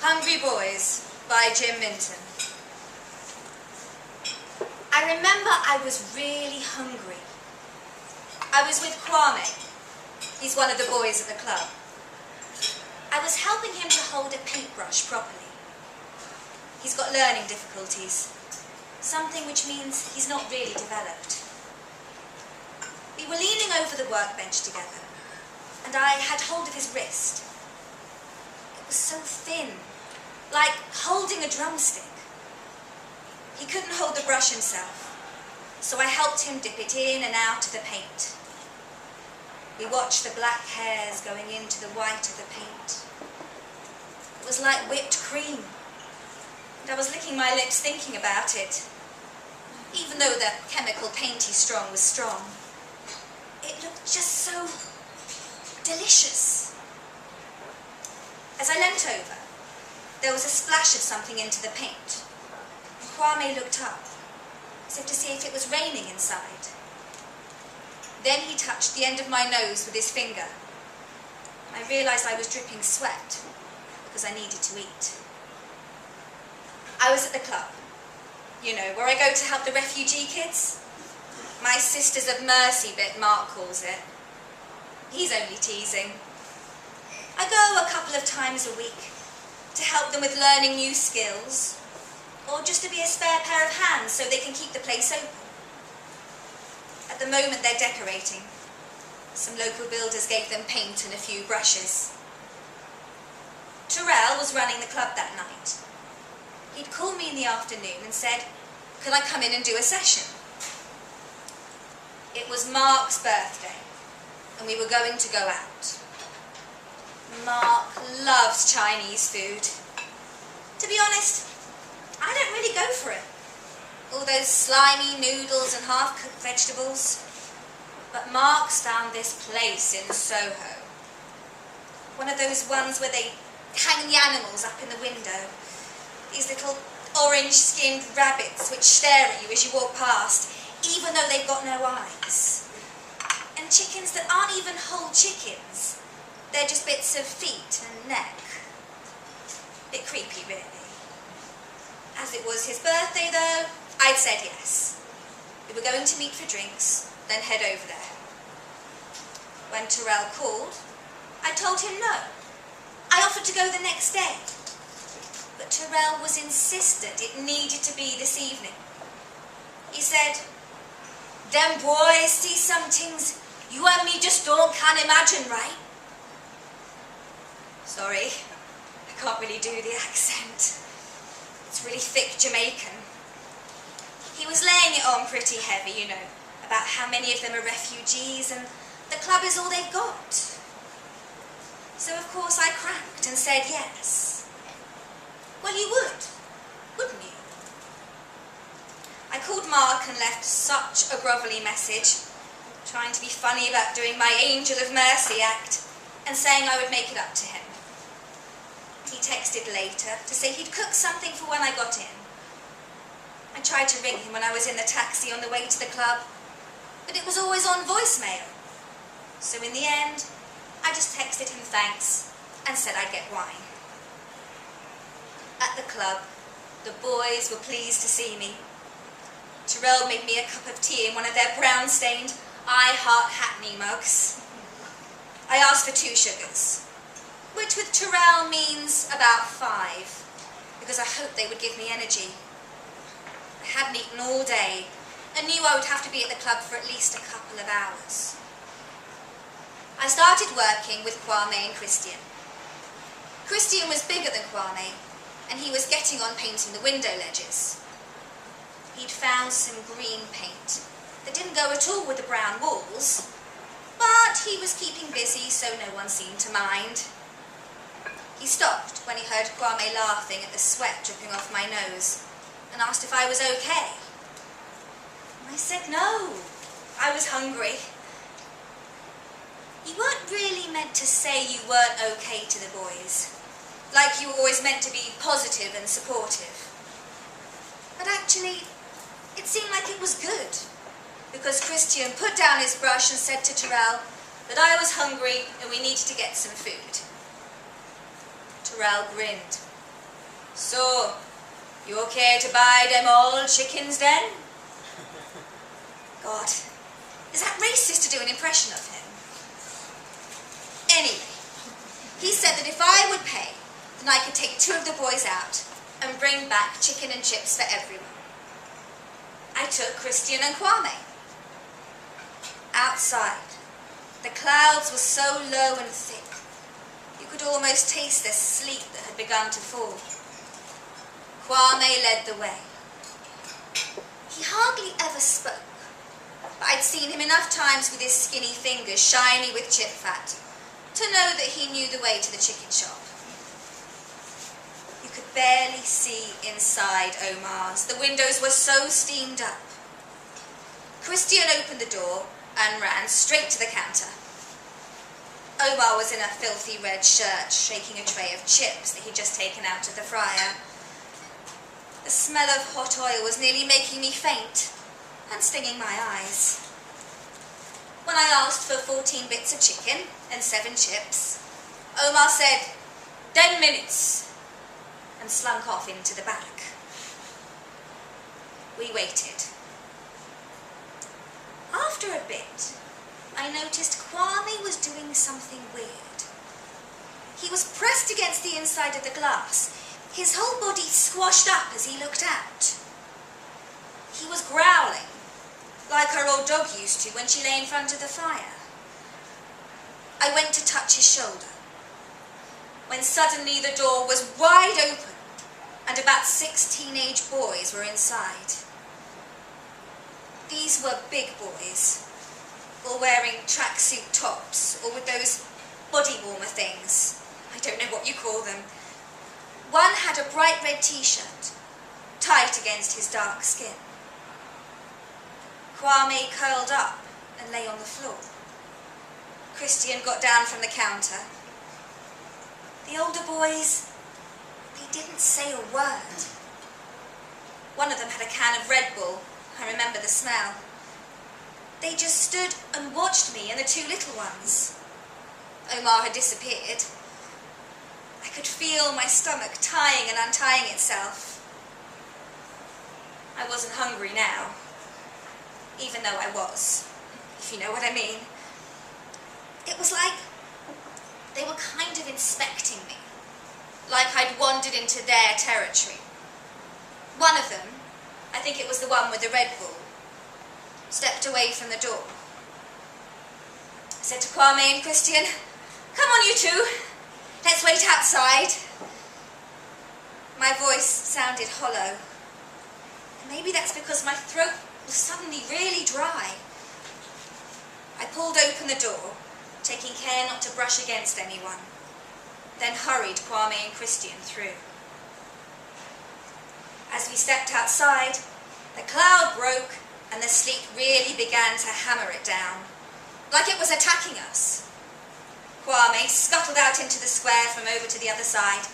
Hungry Boys by Minton. I remember I was really hungry. I was with Kwame. He's one of the boys at the club. I was helping him to hold a paintbrush properly. He's got learning difficulties, something which means he's not really developed. We were leaning over the workbench together, and I had hold of his wrist. It was so thin, like holding a drumstick. He couldn't hold the brush himself, so I helped him dip it in and out of the paint. We watched the black hairs going into the white of the paint. It was like whipped cream, and I was licking my lips thinking about it. Even though the chemical painty strong was strong, it looked just so delicious. As I leant over, there was a splash of something into the paint. Kwame looked up, as if to see if it was raining inside. Then he touched the end of my nose with his finger. I realised I was dripping sweat, because I needed to eat. I was at the club, you know, where I go to help the refugee kids. My Sisters of Mercy bit, Mark calls it. He's only teasing. I go a couple of times a week to help them with learning new skills, or just to be a spare pair of hands so they can keep the place open. At the moment they're decorating. Some local builders gave them paint and a few brushes. Terrell was running the club that night. He'd called me in the afternoon and said, could I come in and do a session? It was Mark's birthday, and we were going to go out. Mark loves Chinese food. To be honest, I don't really go for it. All those slimy noodles and half-cooked vegetables. But Mark's found this place in Soho. One of those ones where they hang the animals up in the window. These little orange-skinned rabbits which stare at you as you walk past, even though they've got no eyes. And chickens that aren't even whole chickens. They're just bits of feet and neck. Bit creepy, really. As it was his birthday, though, I'd said yes. We were going to meet for drinks, then head over there. When Terrell called, I told him no. I offered to go the next day. But Terrell was insistent it needed to be this evening. He said, them boys see some things you and me just can't imagine, right? Sorry, I can't really do the accent. It's really thick Jamaican. He was laying it on pretty heavy, you know, about how many of them are refugees and the club is all they've got. So of course I cracked and said yes. Well, you would, wouldn't you? I called Mark and left such a grovelly message, trying to be funny about doing my Angel of Mercy act and saying I would make it up to him. He texted later to say he'd cook something for when I got in. I tried to ring him when I was in the taxi on the way to the club, but it was always on voicemail. So in the end, I just texted him thanks and said I'd get wine. At the club, the boys were pleased to see me. Terrell made me a cup of tea in one of their brown-stained I Heart Hackney mugs. I asked for 2 sugars, which with Terrell means about 5, because I hoped they would give me energy. I hadn't eaten all day and knew I would have to be at the club for at least a couple of hours. I started working with Kwame and Christian. Christian was bigger than Kwame, and he was getting on painting the window ledges. He'd found some green paint that didn't go at all with the brown walls, but he was keeping busy so no one seemed to mind. He stopped when he heard Kwame laughing at the sweat dripping off my nose and asked if I was okay. I said no, I was hungry. You weren't really meant to say you weren't okay to the boys, like you were always meant to be positive and supportive. But actually, it seemed like it was good, because Christian put down his brush and said to Terrell that I was hungry and we needed to get some food. Terrell grinned. So, you okay to buy them all chickens then? God, is that racist to do an impression of him? Anyway, he said that if I would pay, then I could take 2 of the boys out and bring back chicken and chips for everyone. I took Christian and Kwame. Outside, the clouds were so low and thick, you could almost taste the sleet that had begun to fall. Kwame led the way. He hardly ever spoke, but I'd seen him enough times with his skinny fingers shiny with chip fat to know that he knew the way to the chicken shop. You could barely see inside Omar's. The windows were so steamed up. Christian opened the door and ran straight to the counter. Omar was in a filthy red shirt, shaking a tray of chips that he'd just taken out of the fryer. The smell of hot oil was nearly making me faint and stinging my eyes. When I asked for 14 bits of chicken and 7 chips, Omar said, 10 minutes, and slunk off into the back. We waited. After a bit, I noticed Kwame was doing something weird. He was pressed against the inside of the glass, his whole body squashed up as he looked out. He was growling, like our old dog used to when she lay in front of the fire. I went to touch his shoulder, when suddenly the door was wide open and about 6 teenage boys were inside. These were big boys, all wearing tracksuit tops or with those body warmer things. I don't know what you call them. One had a bright red t-shirt, tight against his dark skin. Kwame curled up and lay on the floor. Christian got down from the counter. The older boys, they didn't say a word. One of them had a can of Red Bull. I remember the smell. They just stood and watched me and the 2 little ones. Omar had disappeared. I could feel my stomach tying and untying itself. I wasn't hungry now, even though I was, if you know what I mean. It was like they were kind of inspecting me, like I'd wandered into their territory. One of them, I think it was the one with the Red Bull, stepped away from the door. I said to Kwame and Christian, "Come on, you 2. Let's wait outside." My voice sounded hollow. Maybe that's because my throat was suddenly really dry. I pulled open the door, taking care not to brush against anyone, then hurried Kwame and Christian through. As we stepped outside, the cloud broke and the sleet really began to hammer it down, like it was attacking us. Kwame scuttled out into the square from over to the other side,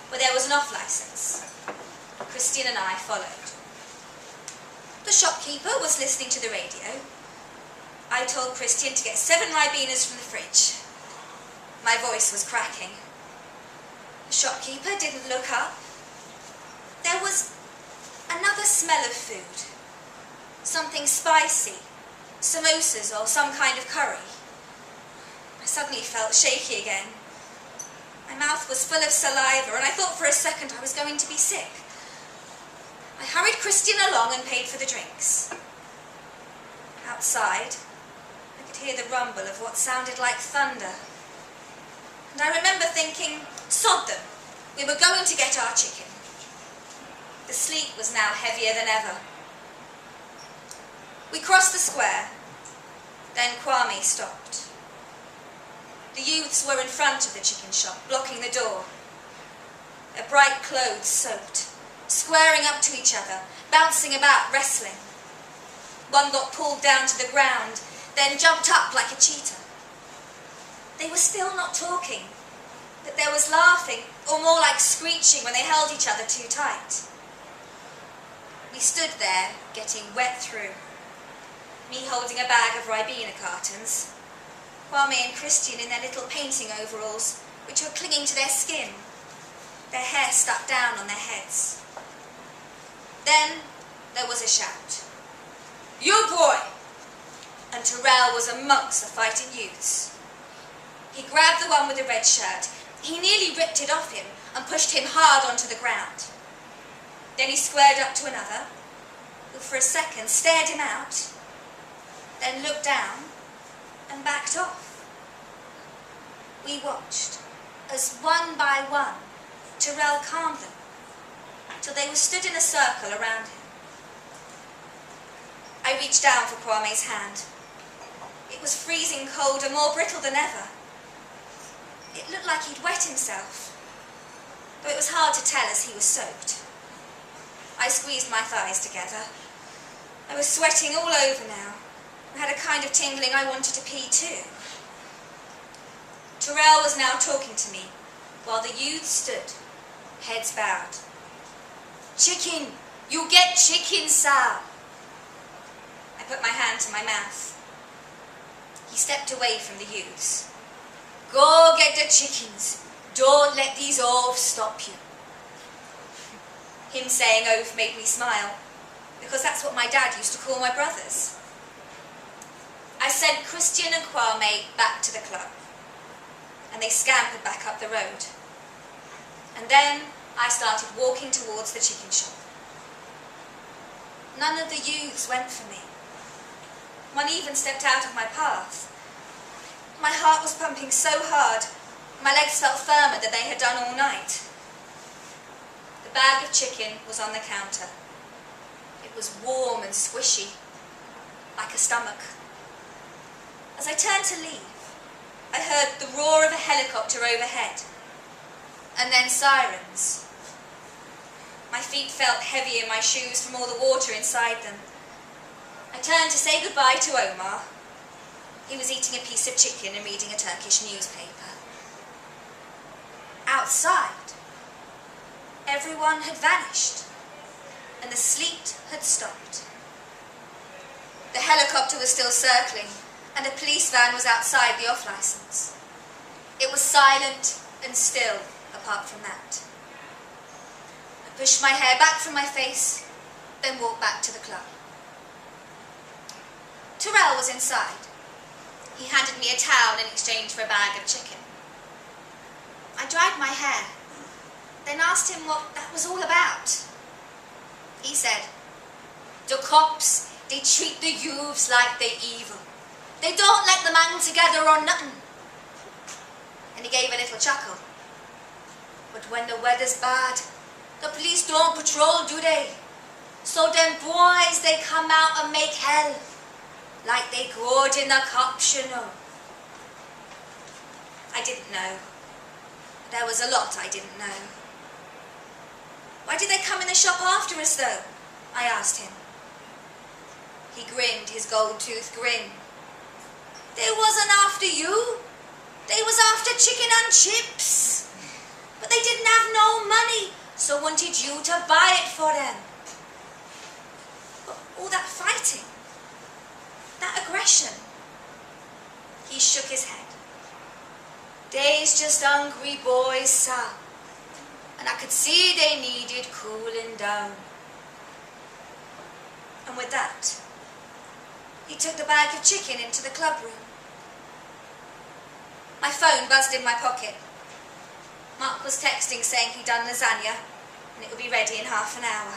where there was an off-licence. Christian and I followed. The shopkeeper was listening to the radio. I told Christian to get 7 Ribenas from the fridge. My voice was cracking. The shopkeeper didn't look up. There was another smell of food. Something spicy, samosas or some kind of curry. I suddenly felt shaky again. My mouth was full of saliva and I thought for a second I was going to be sick. I hurried Christian along and paid for the drinks. Outside, I could hear the rumble of what sounded like thunder. And I remember thinking, sod them, we were going to get our chicken. The sleet was now heavier than ever. We crossed the square, then Kwame stopped. The youths were in front of the chicken shop, blocking the door. Their bright clothes soaked, squaring up to each other, bouncing about, wrestling. One got pulled down to the ground, then jumped up like a cheetah. They were still not talking, but there was laughing, or more like screeching when they held each other too tight. We stood there, getting wet through. Me holding a bag of Ribena cartons, Kwame and Christian in their little painting overalls, which were clinging to their skin. their hair stuck down on their heads. Then there was a shout. "You boy!" And Tyrrell was amongst the fighting youths. He grabbed the one with the red shirt. He nearly ripped it off him and pushed him hard onto the ground. Then he squared up to another, who for a second stared him out, then looked down and backed off. We watched as one by one Tyrrell calmed them till they were stood in a circle around him. I reached down for Kwame's hand. It was freezing cold and more brittle than ever. It looked like he'd wet himself, though it was hard to tell as he was soaked. I squeezed my thighs together. I was sweating all over now. I had a kind of tingling I wanted to pee too. Tyrrell was now talking to me, while the youths stood, heads bowed. "Chicken! You get chicken, sir!" I put my hand to my mouth. He stepped away from the youths. "Go get the chickens. Don't let these oafs stop you." Him saying oaf made me smile, because that's what my dad used to call my brothers. I sent Christian and Kwame back to the club, and they scampered back up the road. And then I started walking towards the chicken shop. None of the youths went for me. One even stepped out of my path. My heart was pumping so hard, my legs felt firmer than they had done all night. The bag of chicken was on the counter. It was warm and squishy, like a stomach. As I turned to leave, I heard the roar of a helicopter overhead, and then sirens. My feet felt heavy in my shoes from all the water inside them. I turned to say goodbye to Omar. He was eating a piece of chicken and reading a Turkish newspaper. Outside, everyone had vanished, and the sleet had stopped. The helicopter was still circling, and a police van was outside the off-licence. It was silent and still, apart from that. I pushed my hair back from my face, then walked back to the club. Tyrrell was inside. He handed me a towel in exchange for a bag of chicken. I dried my hair, then asked him what that was all about. He said, "The cops, they treat the youths like they're evil. They don't let them hang together or nothing." And he gave a little chuckle. "But when the weather's bad, the police don't patrol, do they? So them boys, they come out and make hell, like they growed in the cops, you know." I didn't know. There was a lot I didn't know. "Why did they come in the shop after us, though?" I asked him. He grinned his gold-toothed grin. "They wasn't after you. They was after chicken and chips. But they didn't have no money, so wanted you to buy it for them." "But all that fighting, that aggression." He shook his head. "They's just hungry boys, sir. And I could see they needed cooling down." And with that, he took the bag of chicken into the club room. My phone buzzed in my pocket. Mark was texting saying he'd done lasagna and it would be ready in half an hour.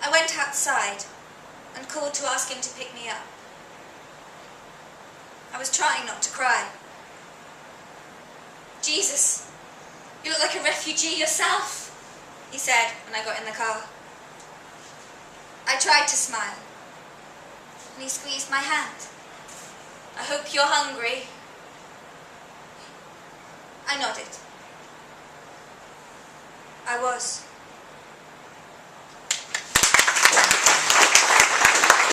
I went outside and called to ask him to pick me up. I was trying not to cry. "Jesus, you look like a refugee yourself," he said when I got in the car. I tried to smile, and he squeezed my hand. "I hope you're hungry." I nodded. I was.